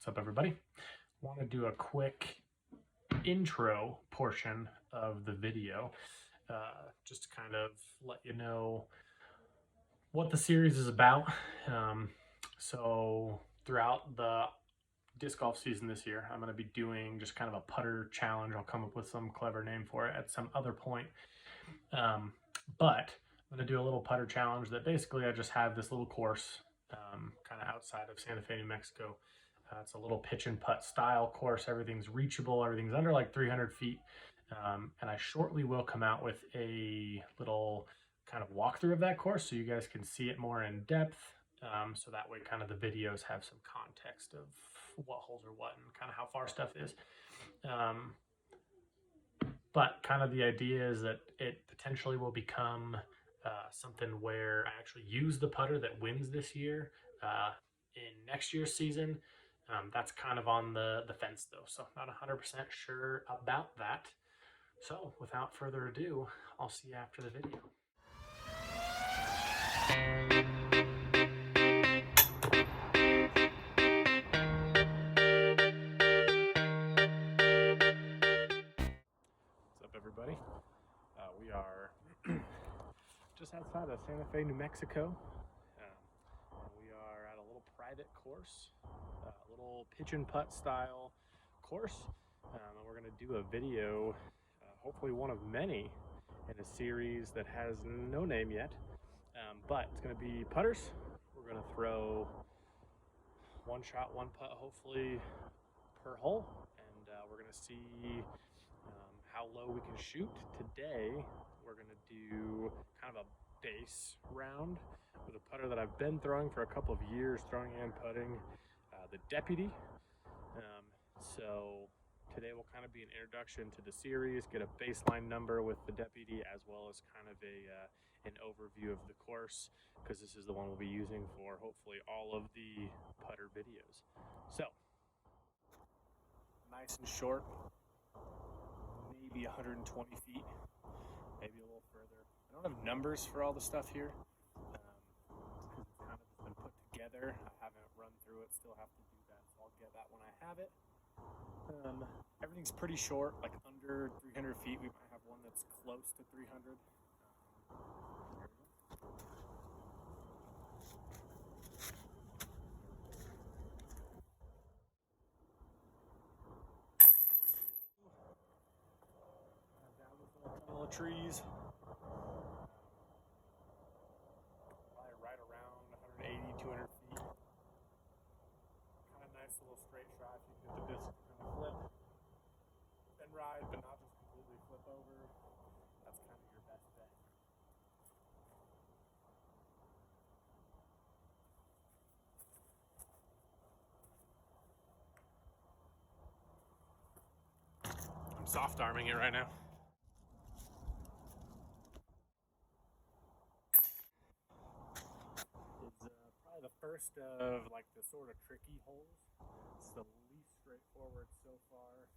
What's up, everybody? Want to do a quick intro portion of the video, just to kind of let you know what the series is about. So throughout the disc golf season this year, I'm going to be doing just kind of a putter challenge. I'll come up with some clever name for it at some other point. But I'm going to do a little putter challenge that basically I just have this little course kind of outside of Santa Fe, New Mexico. It's a little pitch and putt style course. Everything's reachable. Everything's under like 300 feet. And I shortly will come out with a little kind of walkthrough of that course so you guys can see it more in depth. So that way kind of the videos have some context of what holes are what and kind of how far stuff is. But kind of the idea is that it potentially will become something where I actually use the putter that wins this year in next year's season. That's kind of on the fence though, so not 100% sure about that. So without further ado, I'll see you after the video. What's up, everybody? We are just outside of Santa Fe, New Mexico. We are at a little private course, a little pitch and putt style course. And we're going to do a video, hopefully one of many in a series that has no name yet. But it's going to be putters. We're going to throw one shot, one putt, hopefully per hole. And we're going to see how low we can shoot. Today, we're going to do kind of a base round with a putter that I've been throwing for a couple of years, throwing and putting, the Deputy. So today will kind of be an introduction to the series, get a baseline number with the Deputy, as well as kind of an overview of the course, because this is the one we'll be using for hopefully all of the putter videos. So, nice and short, maybe 120 feet, maybe a little further. I don't have numbers for all the stuff here, because it's kind of been put together. I haven't run through it, still have to do that, so I'll get that when I have it. Everything's pretty short, like under 300 feet. We might have one that's close to 300. Down this little tunnel of trees. Probably right around 180, 200 feet. Kind of nice little straight shot. You can get the disc kind of flip and ride, but not just completely flip over. That's kind of your best bet. I'm soft arming it right now. It's probably the first of like the sort of tricky holes. It's the least straightforward so far.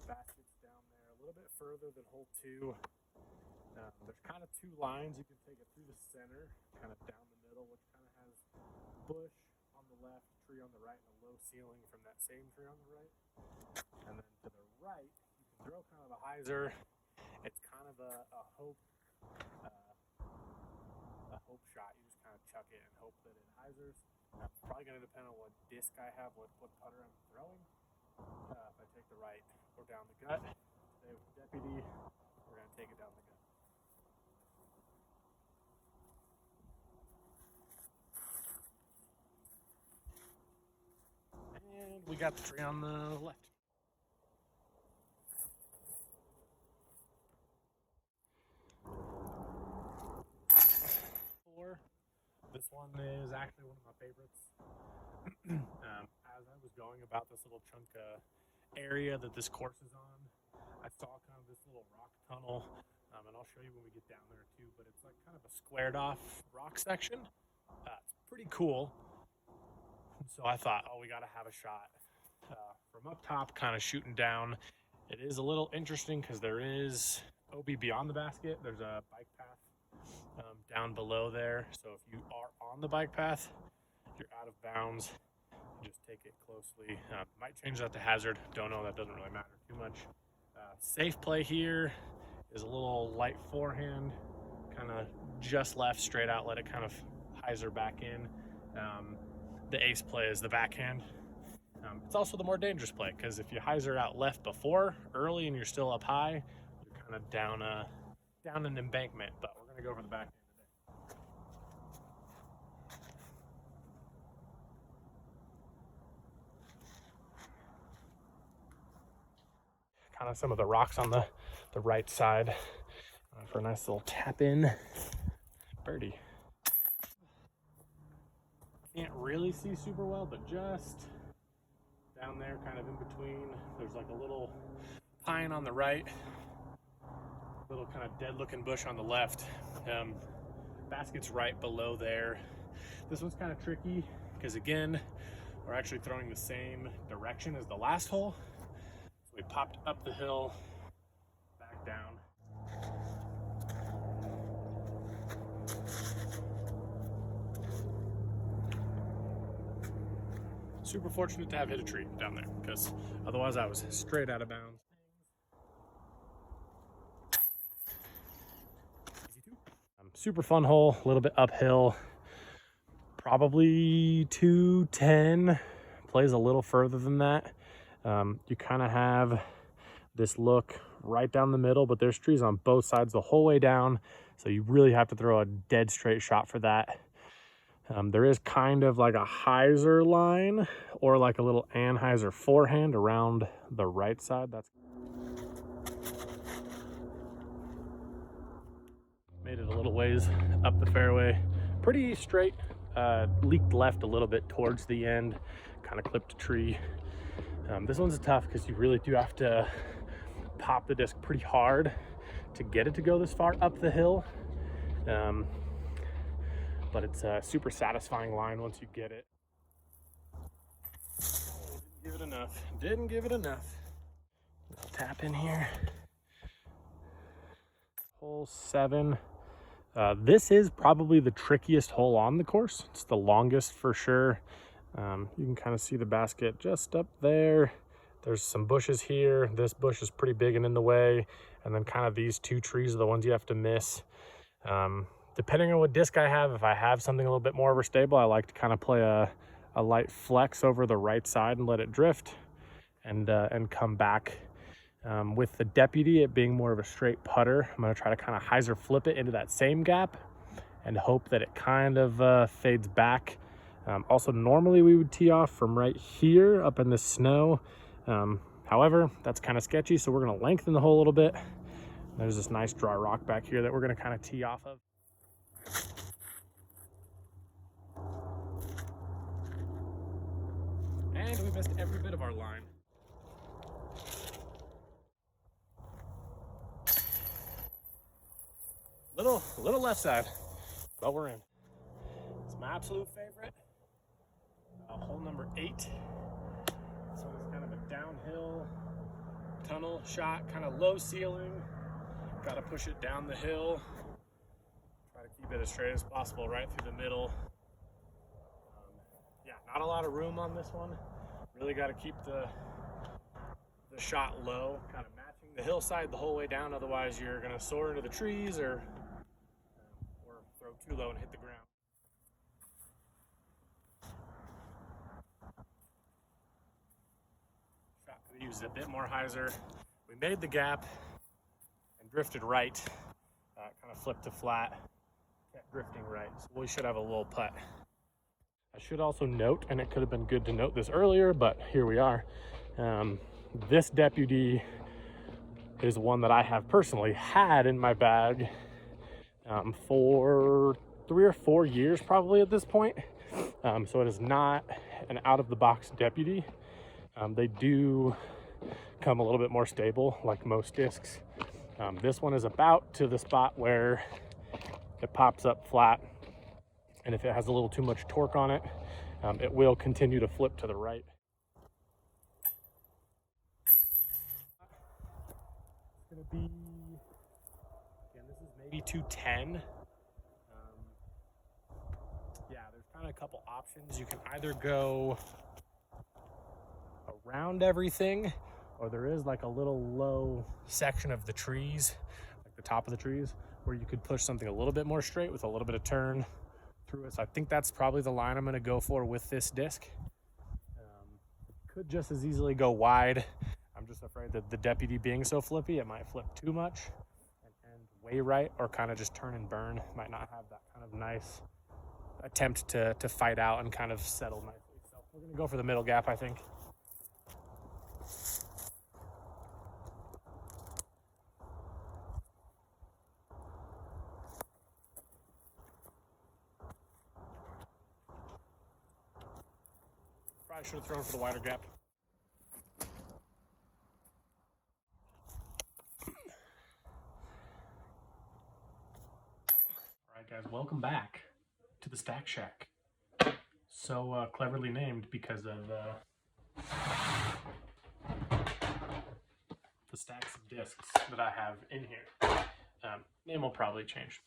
Basket's down there a little bit further than hole 2. There's kind of 2 lines. You can take it through the center, kind of down the middle, which kind of has bush on the left, tree on the right, and a low ceiling from that same tree on the right. And then to the right, you can throw kind of a hyzer. It's kind of a hope shot. You just kind of chuck it and hope that it hyzers. It's probably going to depend on what disc I have, what putter I'm throwing. If I take the right or down the gut. Today with the Deputy, we're going to take it down the gut. And we got the tree on the left. This one is actually one of my favorites. As I was going about this little chunk of area that this course is on, I saw kind of this little rock tunnel, and I'll show you when we get down there too, but it's like kind of a squared off rock section. It's pretty cool. So I thought, oh, we got to have a shot. From up top, kind of shooting down. It is a little interesting because there is OB beyond the basket. There's a bike path down below there. So if you are on the bike path, you're out of bounds. just take it closely. Might change that to hazard. Don't know. That doesn't really matter too much. Safe play here is a little light forehand, kind of just left, straight out, let it kind of hyzer back in. The ace play is the backhand. It's also the more dangerous play because if you hyzer out left before early and you're still up high, you're kind of down an embankment. But we're gonna go for the backhand today. Kind of some of the rocks on the right side for a nice little tap in birdie. Can't really see super well, but just down there, kind of in between, there's like a little pine on the right, little kind of dead looking bush on the left. Basket's right below there. This one's kind of tricky because again, we're actually throwing the same direction as the last hole. So we popped up the hill, back down. Super fortunate to have hit a tree down there because otherwise I was straight out of bounds. Super fun hole, a little bit uphill, probably 210, plays a little further than that. You kind of have this look right down the middle, but there's trees on both sides the whole way down, so you really have to throw a dead straight shot for that. There is kind of like a hyzer line or like a little anhyzer forehand around the right side. That's made it a little ways up the fairway, pretty straight. Leaked left a little bit towards the end, kind of clipped a tree. This one's tough because you really do have to pop the disc pretty hard to get it to go this far up the hill. But it's a super satisfying line once you get it. Didn't give it enough. Didn't give it enough. I'll tap in here. Hole 7. This is probably the trickiest hole on the course. It's the longest for sure. You can kind of see the basket just up there. There's some bushes here. This bush is pretty big and in the way. And then kind of these two trees are the ones you have to miss. Depending on what disc I have, if I have something a little bit more overstable, I like to kind of play a light flex over the right side and let it drift and come back. With the Deputy, it being more of a straight putter, I'm going to try to kind of hyzer flip it into that same gap and hope that it kind of fades back. Also, normally we would tee off from right here up in the snow. However, that's kind of sketchy, so we're going to lengthen the hole a little bit. There's this nice dry rock back here that we're going to kind of tee off of. And we missed every bit of our line. Little left side, but we're in. It's my absolute favorite. Hole number 8. This one is kind of a downhill tunnel shot, kind of low ceiling. Got to push it down the hill. Try to keep it as straight as possible, right through the middle. Yeah, not a lot of room on this one. Really got to keep the shot low, kind of matching the hillside the whole way down. Otherwise, you're going to soar into the trees or throw too low and hit the ground. Shot could have used a bit more hyzer. We made the gap and drifted right. Kind of flipped to flat, kept drifting right. So we should have a little putt. I should also note, and it could have been good to note this earlier, but here we are. This Deputy is one that I have personally had in my bag for 3 or 4 years probably at this point. So it is not an out-of-the-box Deputy. They do come a little bit more stable, like most discs. This one is about to the spot where it pops up flat, and if it has a little too much torque on it, it will continue to flip to the right. It's going to be, again, this is maybe 210. Yeah, there's kind of a couple options. You can either go around everything, or there is like a little low section of the trees, like the top of the trees, where you could push something a little bit more straight with a little bit of turn through it. So I think that's probably the line I'm going to go for with this disc. Could just as easily go wide. I'm just afraid that the Deputy being so flippy, it might flip too much and end way right, or kind of just turn and burn. Might not have that kind of nice attempt to fight out and kind of settle nicely. So we're going to go for the middle gap, I think. Probably should have thrown for the wider gap. Alright guys, welcome back to the Stack Shack. So cleverly named because of the stacks of discs that I have in here. Name will probably change.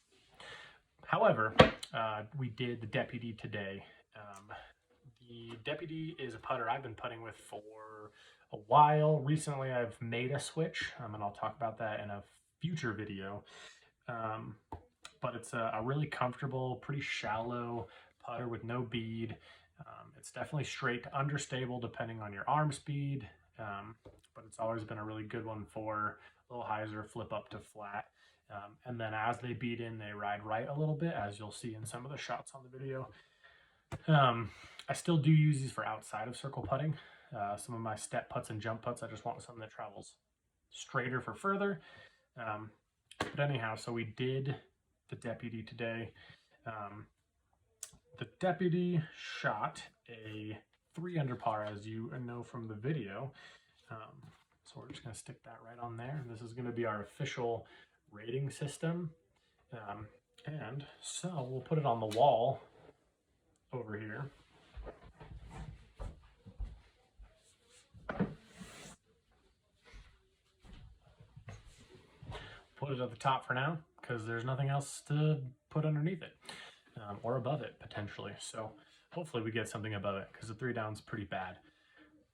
However, we did the Deputy today. The Deputy is a putter I've been putting with for a while. Recently, I've made a switch, and I'll talk about that in a future video. But it's a really comfortable, pretty shallow putter with no bead. It's definitely straight to understable depending on your arm speed, but it's always been a really good one for little hyzer, flip up to flat. And then as they beat in, they ride right a little bit, as you'll see in some of the shots on the video. I still do use these for outside of circle putting. Some of my step putts and jump putts, I just want something that travels straighter for further. But anyhow, so we did the Deputy today. The Deputy shot a 3 under par, as you know from the video. So we're just going to stick that right on there. This is going to be our official rating system. And so we'll put it on the wall over here. Put it at the top for now because there's nothing else to put underneath it, or above it potentially. So hopefully we get something above it because the 3 down's pretty bad.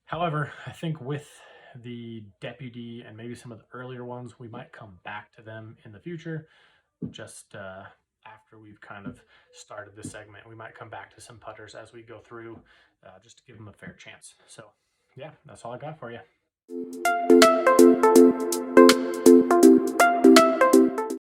However, I think with the Deputy and maybe some of the earlier ones, we might come back to them in the future. Just after we've kind of started this segment, we might come back to some putters as we go through, just to give them a fair chance. So yeah, that's all I got for you.